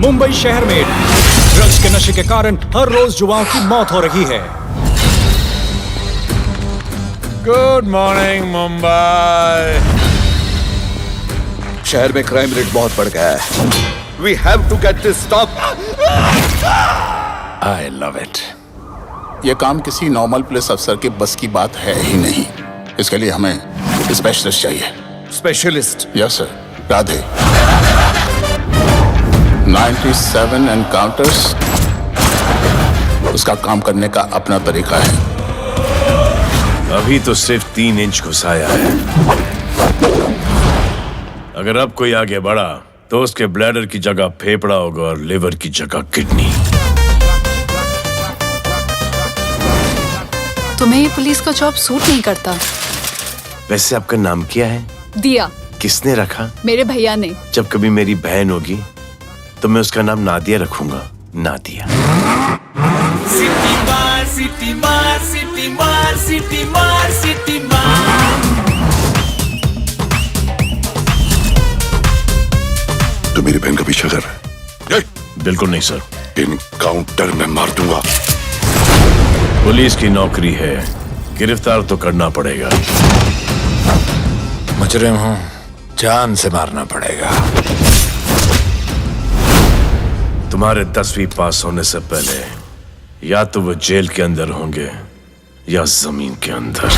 मुंबई शहर में ड्रग्स के नशे के कारण हर रोज युवाओं की मौत हो रही है। Good morning Mumbai. शहर में क्राइम रेट बहुत बढ़ गया है। We have to get this stop. I love it. ये काम किसी नॉर्मल पुलिस अफसर के बस की बात है ही नहीं। इसके लिए हमें स्पेशलिस्ट चाहिए। Specialist? Yes sir. Radhe 97 encounters, उसका काम करने का अपना तरीका है। अभी तो सिर्फ 3 इंच घुसाया है। अगर अब कोई आगे बढ़ा तो उसके ब्लैडर की जगह फेफड़ा होगा और लिवर की जगह किडनी। तुम्हें ये पुलिस का जॉब सूट नहीं करता। वैसे आपका नाम क्या है? दिया। किसने रखा? मेरे भैया ने। जब कभी मेरी बहन होगी तो मैं उसका नाम नादिया रखूंगा। नादिया। सिटी मार, सिटी मार, सिटी मार, सिटी मार, सिटी मार। तो मेरी बहन का पीछा कर रहा है? बिल्कुल नहीं सर। इनकाउंटर में मार दूंगा। पुलिस की नौकरी है, गिरफ्तार तो करना पड़ेगा। मुजरिम हूँ, जान से मारना पड़ेगा। तुम्हारे 10वीं पास होने से पहले या तो वो जेल के अंदर होंगे या जमीन के अंदर।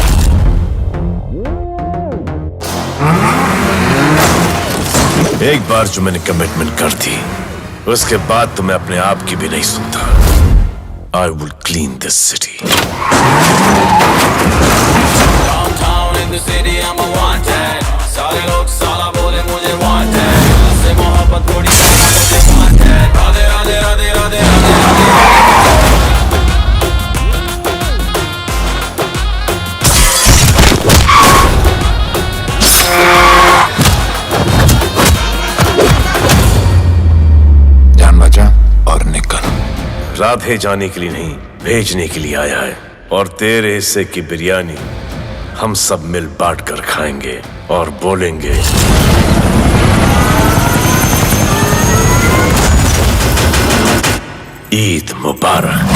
एक बार जो मैंने कमिटमेंट कर दी, उसके बाद तो मैं अपने आप की भी नहीं सुनता। I will clean this city. Downtown in the city I'm a wanted. सारे लोग साला बोले मुझे wanted. से मोहब्बत थोड़ी मुझे wanted. राधे राधे राधे राधे राधे। जान बचा और निकल। राधे जाने के लिए नहीं, भेजने के लिए आया है। और तेरे हिस्से की बिरयानी हम सब मिल बांट कर खाएंगे और बोलेंगे ईद मुबारक।